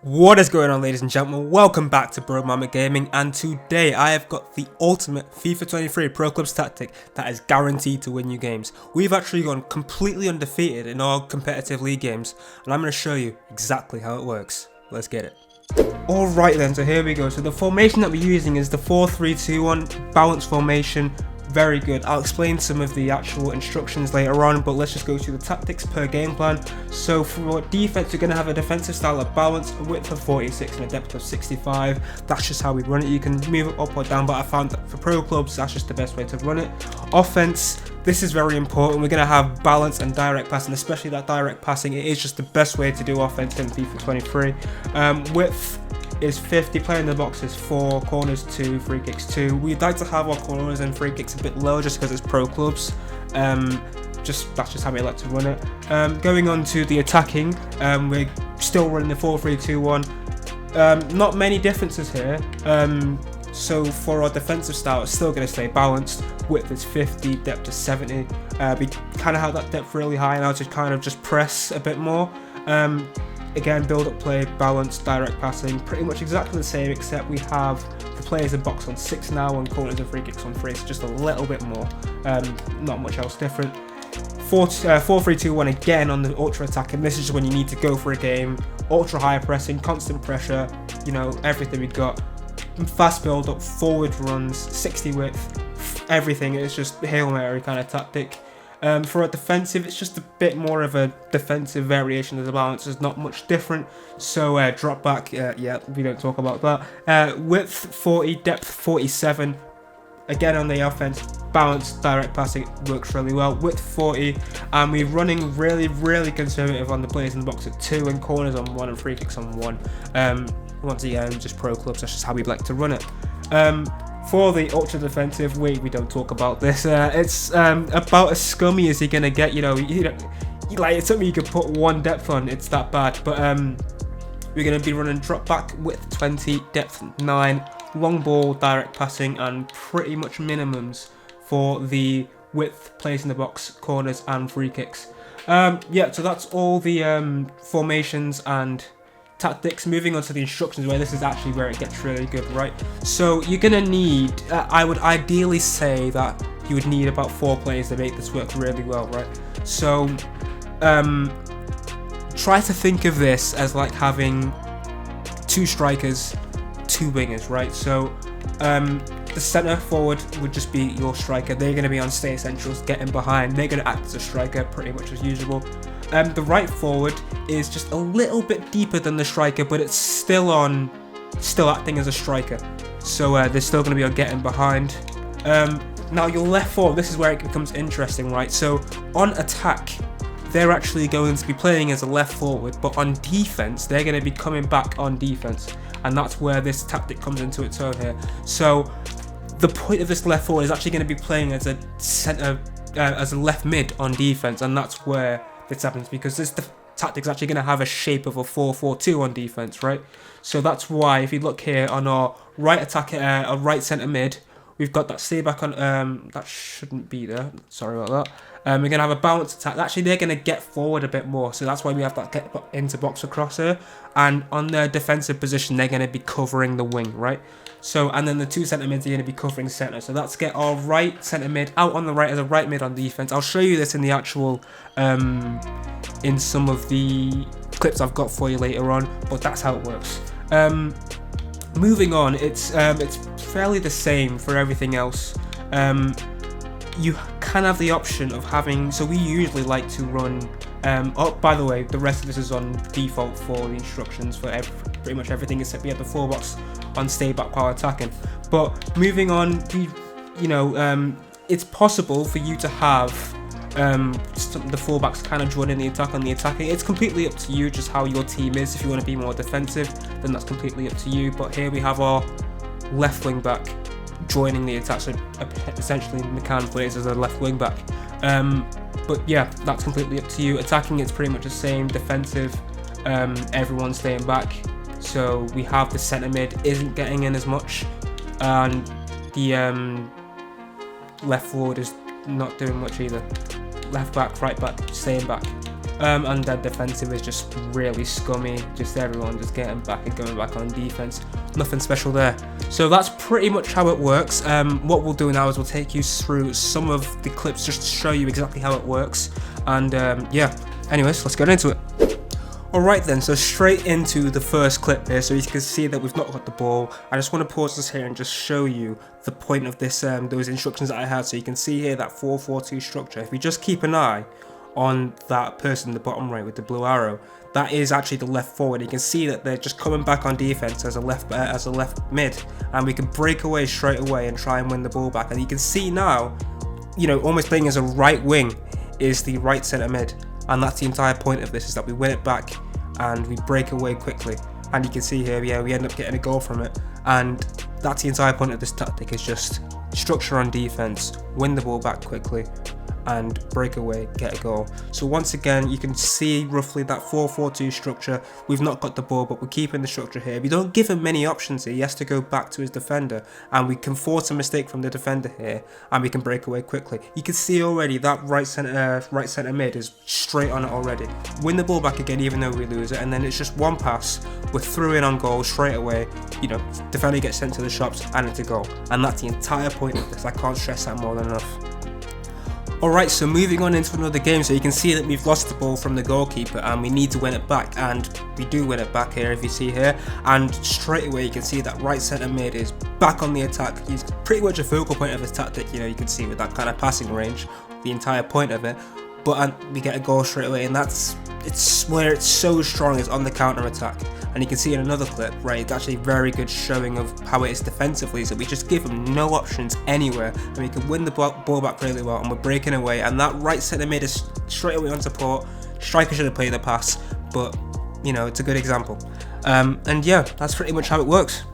What is going on, ladies and gentlemen? Welcome back to Bro Mama Gaming, and today I have got the ultimate FIFA 23 Pro Clubs tactic that is guaranteed to win you games. We've actually gone completely undefeated in our competitive league games, and I'm going to show you exactly how it works. Let's get it. Alright then, so here we go. So the formation that we're using is the 4-3-2-1 balance formation. Very good. I'll explain some of the actual instructions later on, but let's just go through the tactics per game plan. So for defense, you're going to have a defensive style of balance, a width of 46 and a depth of 65. That's just how we run it. You can move it up or down, but I found that for pro clubs, that's just the best way to run it. Offense, this is very important. We're going to have balance and direct passing, especially that direct passing. It is just the best way to do offense in FIFA 23. Width is 50, play in the box is 4, corners 2, free kicks 2. We'd like to have our corners and free kicks a bit lower just because it's pro clubs. That's just how we like to run it. Going on to the attacking, we're still running the 4-3-2-1. Not many differences here. So for our defensive style, it's still going to stay balanced. Width is 50, depth is 70. We kind of have that depth really high now to kind of just press a bit more. Again, build up play, balance, direct passing, pretty much exactly the same, except we have the players in box on 6 now and corners and free kicks on 3, so just a little bit more. Not much else different. 4-3-2-1 again on the ultra attack, and this is just when you need to go for a game. Ultra high pressing, constant pressure, you know, everything we've got. Fast build up, forward runs, 60 width, everything. It's just Hail Mary kind of tactic. For a defensive, it's just a bit more of a defensive variation of the balance. There's not much different. So drop back, yeah, we don't talk about that. Width 40, depth 47. Again on the offense, balance, direct passing works really well. Width 40, and we're running really conservative on the players in the box at 2 and corners on 1 and free kicks on 1. Once again, just pro clubs, that's just how we like to run it. For the ultra defensive, we don't talk about this. It's about as scummy as you're gonna get. Like it's something you could put 1 depth on. It's that bad. But we're gonna be running drop back, width 20, depth 9, long ball, direct passing, and pretty much minimums for the width, plays in the box, corners, and free kicks. Yeah, so that's all the formations and tactics. Moving on to the instructions, where this is actually where it gets really good, right? So you're gonna need, I would ideally say that you would need about 4 players to make this work really well, right? So try to think of this as like having 2 strikers, 2 wingers, right? So the centre forward would just be your striker. They're going to be on stay essentials, getting behind. They're going to act as a striker pretty much as usual. The right forward is just a little bit deeper than the striker, but it's still acting as a striker. So they're still going to be on getting behind. Now your left forward, this is where it becomes interesting, right? So on attack, they're actually going to be playing as a left forward, but on defense, they're going to be coming back on defense. And that's where this tactic comes into its own here. So the point of this left forward is actually going to be playing as a center, as a left mid on defense, and that's where this happens, because this tactic is actually going to have a shape of a 4-4-2 on defense, right? So that's why if you look here on our right attack, our right center mid, we've got that stay back on. That shouldn't be there. Sorry about that. We're going to have a balanced attack. Actually, they're going to get forward a bit more. So that's why we have that get into box across here. And on their defensive position, they're going to be covering the wing, right? So, and then the 2 centre mids are going to be covering centre. So let's get our right centre mid out on the right as a right mid on defense. I'll show you this in the actual, in some of the clips I've got for you later on. But that's how it works. Moving on, it's fairly the same for everything else. You can have the option of having, so we usually like to run, by the way, the rest of this is on default for the instructions for pretty much everything, except we have the 4 box on stay back while attacking. But moving on, it's possible for you to have the fullbacks kind of joining the attack on the attacking. It's completely up to you just how your team is. If you want to be more defensive, then that's completely up to you. But here we have our left wing back joining the attack, so essentially McCann plays as a left wing back. But yeah, that's completely up to you. Attacking, it's pretty much the same. Defensive, everyone's staying back. So we have the centre mid isn't getting in as much, and the left forward is not doing much either. Left back, right back, staying back. And their defensive is just really scummy, just everyone just getting back and going back on defense. Nothing special there. So that's pretty much how it works. What we'll do now is we'll take you through some of the clips just to show you exactly how it works. And yeah, anyways, let's get into it. Alright then, so straight into the first clip here. So you can see that we've not got the ball. I just want to pause this here and just show you the point of this, those instructions that I had. So you can see here that 4-4-2 structure. If you just keep an eye on that person in the bottom right with the blue arrow, that is actually the left forward. You can see that they're just coming back on defense as a left mid, and we can break away straight away and try and win the ball back. And you can see now, you know, almost playing as a right wing is the right centre mid, and that's the entire point of this, is that we win it back and we break away quickly. And you can see here, yeah, we end up getting a goal from it, and that's the entire point of this tactic, is just structure on defense, win the ball back quickly, and break away, get a goal. So once again, you can see roughly that 4-4-2 structure. We've not got the ball, but we're keeping the structure here. We don't give him many options here. He has to go back to his defender, and we can force a mistake from the defender here, and we can break away quickly. You can see already that right centre mid is straight on it already. Win the ball back again, even though we lose it, and then it's just one pass. We're through in on goal straight away. You know, defender gets sent to the shops, and it's a goal. And that's the entire point of this. I can't stress that more than enough. Alright, so moving on into another game. So you can see that we've lost the ball from the goalkeeper and we need to win it back, and we do win it back here, if you see here, and straight away you can see that right centre mid is back on the attack. He's pretty much a focal point of his tactic, you know, you can see with that kind of passing range, the entire point of it. But we get a goal straight away, and it's where it's so strong, is on the counter attack. And you can see in another clip, right, it's actually very good showing of how it is defensively. So we just give him no options anywhere, and we can win the ball back really well, and we're breaking away. And that right centre mid is straight away on support. Striker should have played the pass, but you know, it's a good example. And yeah, that's pretty much how it works.